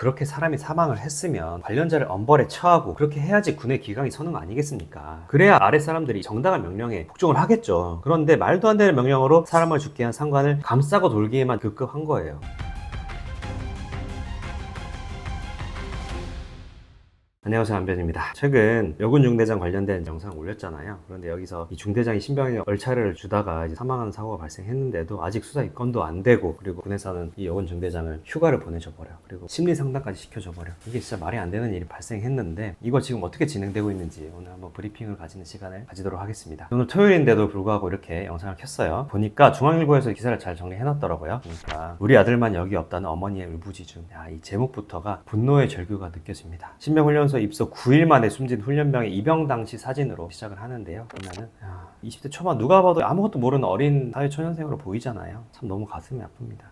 그렇게 사람이 사망을 했으면 관련자를 엄벌에 처하고 그렇게 해야지 군의 기강이 서는 거 아니겠습니까? 그래야 아래 사람들이 정당한 명령에 복종을 하겠죠. 그런데 말도 안 되는 명령으로 사람을 죽게 한 상관을 감싸고 돌기에만 급급한 거예요. 안녕하세요, 안변입니다. 최근 여군 중대장 관련된 영상 올렸잖아요. 그런데 여기서 이 중대장이 신병에 얼차려를 주다가 이제 사망하는 사고가 발생했는데도 아직 수사 입건도 안 되고, 그리고 군에서는 이 여군 중대장을 휴가를 보내줘 버려. 그리고 심리 상담까지 시켜줘 버려. 이게 진짜 말이 안 되는 일이 발생했는데 이거 지금 어떻게 진행되고 있는지 오늘 한번 브리핑을 가지는 시간을 가지도록 하겠습니다. 오늘 토요일인데도 불구하고 이렇게 영상을 켰어요. 보니까 중앙일보에서 기사를 잘 정리해놨더라고요. 그러니까 우리 아들만 여기 없다는 어머니의 울부짖음. 이 제목부터가 분노의 절규가 느껴집니다. 신병훈련소 입소 9일 만에 숨진 훈련병의 입영 당시 사진으로 시작을 하는데요. 보면은 20대 초반 누가 봐도 아무것도 모르는 어린 사회초년생으로 보이잖아요. 참 너무 가슴이 아픕니다.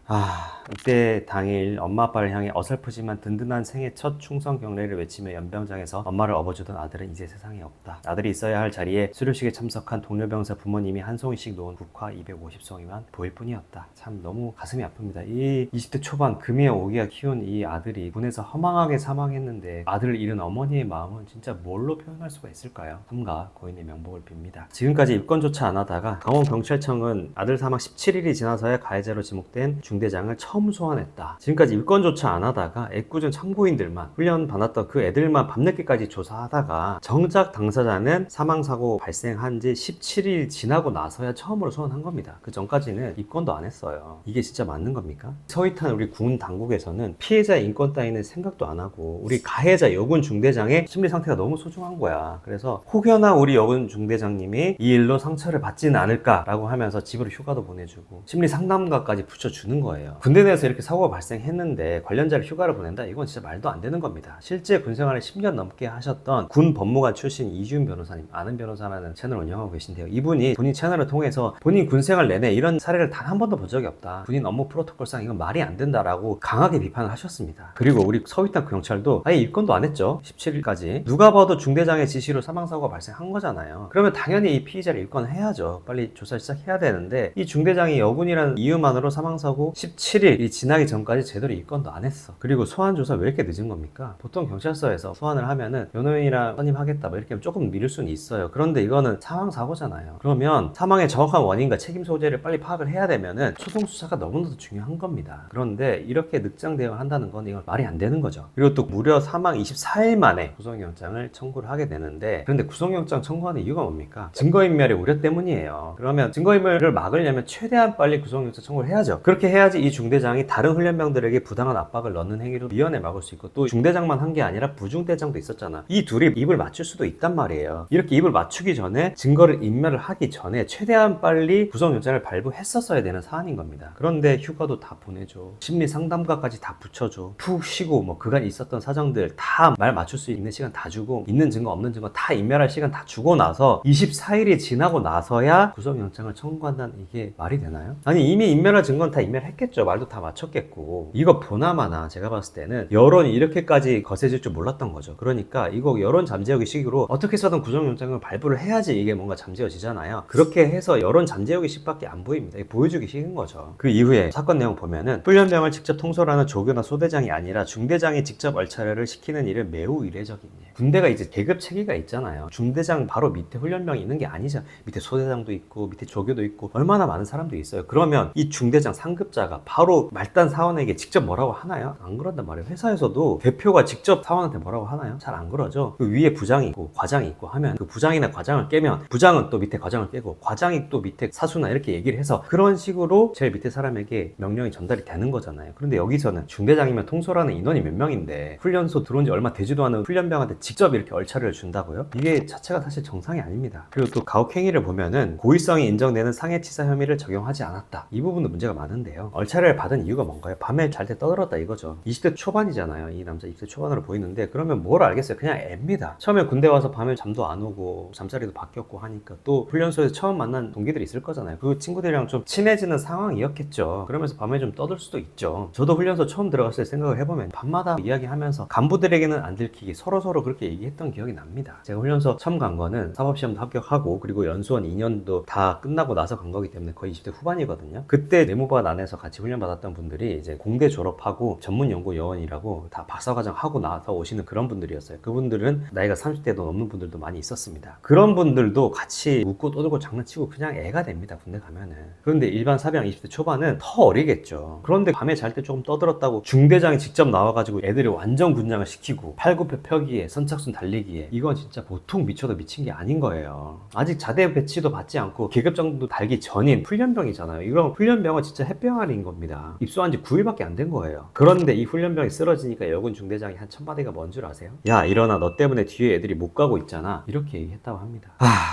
이때 당일 엄마 아빠를 향해 어설프지만 든든한 생애 첫 충성 경례를 외치며 연병장에서 엄마를 업어주던 아들은 이제 세상에 없다. 아들이 있어야 할 자리에 수료식에 참석한 동료병사 부모님이 한 송이씩 놓은 국화 250송이만 보일 뿐이었다. 참 너무 가슴이 아픕니다. 이 20대 초반 금이에 오기가 키운 이 아들이 군에서 허망하게 사망했는데 아들을 잃은 어머니의 마음은 진짜 뭘로 표현할 수가 있을까요? 삼가 고인의 명복을 빕니다. 지금까지 입건조차 안 하다가 강원경찰청은 아들 사망 17일이 지나서야 가해자로 지목된 중대장을 처음 소환했다. 지금까지 입건조차 안 하다가 애꿎은 참고인들만, 훈련 받았던 그 애들만 밤늦게까지 조사하다가 정작 당사자는 사망사고 발생한 지 17일 지나고 나서야 처음으로 소환한 겁니다. 그 전까지는 입건도 안 했어요. 이게 진짜 맞는 겁니까? 서희탄 우리 군 당국에서는 피해자의 인권 따위는 생각도 안 하고 우리 가해자 여군 중대장의 심리 상태가 너무 소중한 거야. 그래서 혹여나 우리 여군 중대장님이 이 일로 상처를 받지는 않을까라고 하면서 집으로 휴가도 보내주고 심리 상담가까지 붙여주는 거예요. 군대 내에서 이렇게 사고가 발생했는데 관련자를 휴가를 보낸다? 이건 진짜 말도 안 되는 겁니다. 실제 군 생활을 10년 넘게 하셨던 군 법무관 출신 이주윤 변호사님, 아는 변호사라는 채널을 운영하고 계신데요. 이분이 본인 채널을 통해서 본인 군 생활 내내 이런 사례를 단 한 번도 본 적이 없다. 군인 업무 프로토콜상 이건 말이 안 된다라고 강하게 비판을 하셨습니다. 그리고 우리 서희탄 경찰도 아예 입건도 안 했죠. 17일까지. 누가 봐도 중대장의 지시로 사망사고가 발생한 거잖아요. 그러면 당연히 이 피의자를 입건해야죠. 빨리 조사 시작해야 되는데 이 중대장이 여군이라는 이유만으로 사망사고 17일이 지나기 전까지 제대로 입건도 안 했어. 그리고 소환조사 왜 이렇게 늦은 겁니까? 보통 경찰서에서 소환을 하면은 변호인이랑 선임하겠다 뭐 이렇게 하면 조금 미룰 수는 있어요. 그런데 이거는 사망사고잖아요. 그러면 사망의 정확한 원인과 책임 소재를 빨리 파악을 해야 되면은 초동수사가 너무나도 중요한 겁니다. 그런데 이렇게 늑장 대응을 한다는 건 이건 말이 안 되는 거죠. 그리고 또 무려 사망 24일 만에 구속영장을 청구를 하게 되는데, 그런데 구속영장 청구하는 이유가 뭡니까? 증거인멸의 우려 때문이에요. 그러면 증거인멸을 막으려면 최대한 빨리 구속영장 청구를 해야죠. 그렇게 해야지 이 중대장이 다른 훈련병들에게 부당한 압박을 넣는 행위로 미연에 막을 수 있고, 또 중대장만 한 게 아니라 부중대장도 있었잖아. 이 둘이 입을 맞출 수도 있단 말이에요. 이렇게 입을 맞추기 전에, 증거를 인멸을 하기 전에 최대한 빨리 구속영장을 발부했었어야 되는 사안인 겁니다. 그런데 휴가도 다 보내줘, 심리 상담가까지 다 붙여줘, 푹 쉬고 뭐 그간 있었던 사정들 다 말 맞출 수 있는 시간 다 주고, 있는 증거 없는 증거 다 인멸할 시간 다 주고 나서 24일이 지나고 나서야 구속영장을 청구한다는, 이게 말이 되나요? 아니 이미 인멸할 증거는 다 인멸했겠죠. 말도 다 맞췄겠고. 이거 보나마나 제가 봤을 때는 여론이 이렇게까지 거세질 줄 몰랐던 거죠. 그러니까 이거 여론 잠재우기 식으로 어떻게 해서든 구속영장을 발부를 해야지 이게 뭔가 잠재워지잖아요. 그렇게 해서 여론 잠재우기 식밖에 안 보입니다. 보여주기 식인 거죠. 그 이후에 사건 내용 보면은 훈련병을 직접 통솔하는 조교나 소대장이 아니라 중대장이 직접 얼차려를 시키는 일은 매우 이례적인 일. 군대가 이제 계급 체계가 있잖아요. 중대장 바로 밑에 훈련병이 있는 게 아니죠. 밑에 소대장도 있고 밑에 조교도 있고 얼마나 많은 사람들이 있어요. 그러면 이 중대장 상급자가 바로 말단 사원에게 직접 뭐라고 하나요? 안 그런단 말이에요. 회사에서도 대표가 직접 사원한테 뭐라고 하나요? 잘 안 그러죠. 그 위에 부장이 있고 과장이 있고 하면 그 부장이나 과장을 깨면 부장은 또 밑에 과장을 깨고 과장이 또 밑에 사수나 이렇게 얘기를 해서 그런 식으로 제일 밑에 사람에게 명령이 전달이 되는 거잖아요. 그런데 여기서는 중대장이면 통솔하는 인원이 몇 명인데 훈련소 들어온 지 얼마 되지도 않은 훈련병한테 직접 이렇게 얼차려를 준다고요? 이게 자체가 사실 정상이 아닙니다. 그리고 또 가혹행위를 보면은 고의성이 인정되는 상해치사 혐의를 적용하지 않았다. 이 부분도 문제가 많은데요. 얼차려를 받은 이유가 뭔가요? 밤에 잘 때 떠들었다 이거죠. 20대 초반이잖아요. 이 남자 20대 초반으로 보이는데 그러면 뭘 알겠어요? 그냥 애입니다. 처음에 군대 와서 밤에 잠도 안 오고 잠자리도 바뀌었고 하니까 또 훈련소에서 처음 만난 동기들이 있을 거잖아요. 그 친구들이랑 좀 친해지는 상황이었겠죠. 그러면서 밤에 좀 떠들 수도 있죠. 저도 훈련소 처음 들어갔을 때 생각을 해보면 밤마다 이야기하면서 간부들에게는 안 들키게 서로서로 그렇게 그렇게 얘기했던 기억이 납니다. 제가 훈련소 처음 간 거는 사법시험도 합격하고 그리고 연수원 2년도 다 끝나고 나서 간 거기 때문에 거의 20대 후반이거든요. 그때 내무반 안에서 같이 훈련 받았던 분들이 이제 공대 졸업하고 전문연구요원이라고 다 박사과정 하고 나서 오시는 그런 분들이었어요. 그분들은 나이가 30대도 넘는 분들도 많이 있었습니다. 그런 분들도 같이 웃고 떠들고 장난치고 그냥 애가 됩니다. 군대 가면은. 그런데 일반 사병 20대 초반은 더 어리겠죠. 그런데 밤에 잘 때 조금 떠들었다고 중대장이 직접 나와가지고 애들이 완전 군장을 시키고 팔굽혀 펴기에 선착순 달리기에 이건 진짜 보통 미쳐도 미친 게 아닌 거예요. 아직 자대 배치도 받지 않고 계급정도 달기 전인 훈련병이잖아요. 이런 훈련병은 진짜 햇병아리인 겁니다. 입소한 지 9일밖에 안 된 거예요. 그런데 이 훈련병이 쓰러지니까 여군 중대장이 한 천마디가 뭔 줄 아세요? 야 일어나, 너 때문에 뒤에 애들이 못 가고 있잖아, 이렇게 얘기했다고 합니다.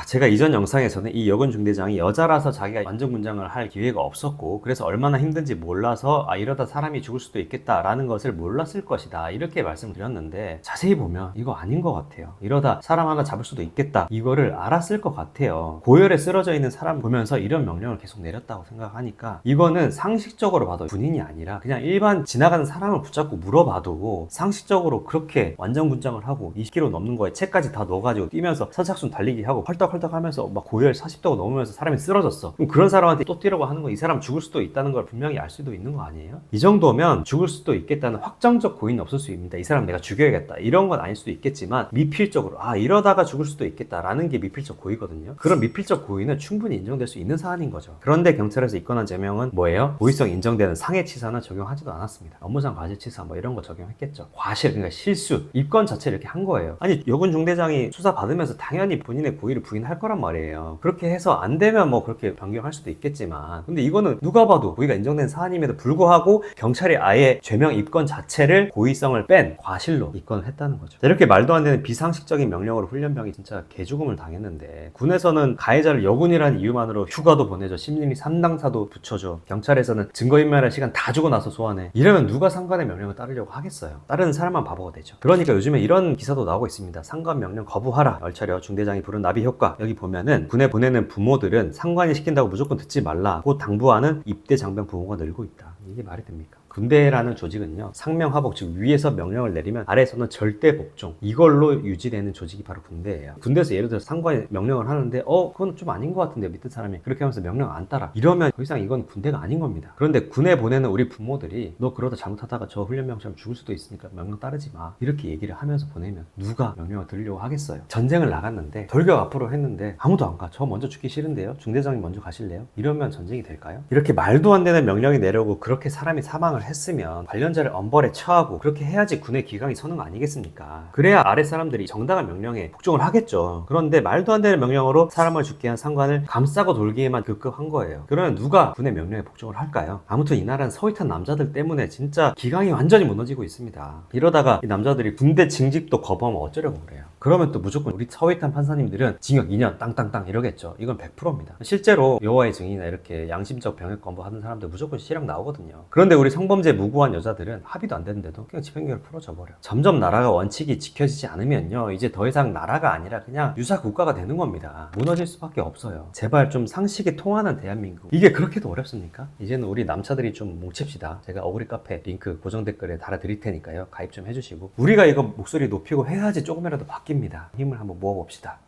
제가 이전 영상에서는 이 여군 중대장이 여자라서 자기가 완전 군장을 할 기회가 없었고 그래서 얼마나 힘든지 몰라서 이러다 사람이 죽을 수도 있겠다라는 것을 몰랐을 것이다 이렇게 말씀드렸는데, 자세히 보면 이거 아닌 것 같아요. 이러다 사람 하나 잡을 수도 있겠다 이거를 알았을 것 같아요. 고열에 쓰러져 있는 사람 보면서 이런 명령을 계속 내렸다고 생각하니까 이거는 상식적으로 봐도 군인이 아니라 그냥 일반 지나가는 사람을 붙잡고 물어봐도 상식적으로 그렇게 완전 군장을 하고 20km 넘는 거에 채까지 다 넣어가지고 뛰면서 선착순 달리기 하고 헐떡헐떡 하면서 막 고열 40도가 넘으면서 사람이 쓰러졌어. 그럼 그런 사람한테 또 뛰라고 하는 거, 이 사람 죽을 수도 있다는 걸 분명히 알 수도 있는 거 아니에요? 이 정도면 죽을 수도 있겠다는 확정적 고의는 없을 수 있습니다. 이 사람 내가 죽여야겠다 이런 건 아닐 수도 있겠지만 미필적으로 이러다가 죽을 수도 있겠다라는 게 미필적 고의거든요. 그런 미필적 고의는 충분히 인정될 수 있는 사안인 거죠. 그런데 경찰에서 입건한 제명은 뭐예요? 고의성 인정되는 상해치사는 적용하지도 않았습니다. 업무상 과실치사 뭐 이런 거 적용했겠죠. 과실, 그러니까 실수, 입건 자체를 이렇게 한 거예요. 아니 여군 중대장이 수사 받으면서 당연히 본인의 고의를 부인할 거란 말이에요. 그렇게 해서 안 되면 뭐 그렇게 변경할 수도 있겠지만, 근데 이거는 누가 봐도 고의가 인정된 사안임에도 불구하고 경찰이 아예 죄명 입건 자체를 고의성을 뺀 과실로 입건을 했다는 거죠. 이렇게 말도 안 되는 비상식적인 명령으로 훈련병이 진짜 개죽음을 당했는데, 군에서는 가해자를 여군이라는 이유만으로 휴가도 보내줘, 심리 상담사도 붙여줘, 경찰에서는 증거인멸할 시간 다 주고 나서 소환해. 이러면 누가 상관의 명령을 따르려고 하겠어요? 따르는 사람만 바보가 되죠. 그러니까 요즘에 이런 기사도 나오고 있습니다. 상관 명령 거부하라, 얼차려 중대장이 부른 나비 효과. 여기 보면은 군에 보내는 부모들은 상관이 시킨다고 무조건 듣지 말라고 당부하는 입대 장병 부모가 늘고 있다. 이게 말이 됩니까? 군대라는 조직은요, 상명하복, 즉 위에서 명령을 내리면 아래에서는 절대 복종, 이걸로 유지되는 조직이 바로 군대예요. 군대에서 예를 들어서 상관이 명령을 하는데 그건 좀 아닌 것 같은데 밑에 사람이 그렇게 하면서 명령 안 따라, 이러면 더 이상 이건 군대가 아닌 겁니다. 그런데 군에 보내는 우리 부모들이 너 그러다 잘못하다가 저 훈련병처럼 죽을 수도 있으니까 명령 따르지 마 이렇게 얘기를 하면서 보내면 누가 명령을 들으려고 하겠어요? 전쟁을 나갔는데 돌격 앞으로 했는데 아무도 안 가. 저 먼저 죽기 싫은데요? 중대장이 먼저 가실래요? 이러면 전쟁이 될까요? 이렇게 말도 안 되는 명령이 내려오고 그렇게 사람이 사망을 했으면 관련자를 엄벌에 처하고 그렇게 해야지 군의 기강이 서는 거 아니겠습니까? 그래야 아래 사람들이 정당한 명령에 복종을 하겠죠. 그런데 말도 안 되는 명령으로 사람을 죽게 한 상관을 감싸고 돌기에만 급급한 거예요. 그러면 누가 군의 명령에 복종을 할까요? 아무튼 이 나라는 서윗한 남자들 때문에 진짜 기강이 완전히 무너지고 있습니다. 이러다가 이 남자들이 군대 징집도 거부하면 어쩌려고 그래요? 그러면 또 무조건 우리 서윗한 판사님들은 징역 2년 땅땅땅 이러겠죠. 이건 100%입니다. 실제로 여호와의 증인이나 이렇게 양심적 병역 거부하는 사람들 무조건 실형 나오거든요. 그런데 우리 성범죄 무고한 여자들은 합의도 안 되는데도 그냥 집행유예를 풀어줘 버려. 점점 나라가 원칙이 지켜지지 않으면요, 이제 더 이상 나라가 아니라 그냥 유사 국가가 되는 겁니다. 무너질 수밖에 없어요. 제발 좀 상식이 통하는 대한민국. 이게 그렇게도 어렵습니까? 이제는 우리 남차들이 좀 뭉칩시다. 제가 어그리 카페 링크 고정 댓글에 달아드릴 테니까요, 가입 좀 해주시고 우리가 이거 목소리 높이고 해야지 조금이라도 바뀝니다. 힘을 한번 모아봅시다.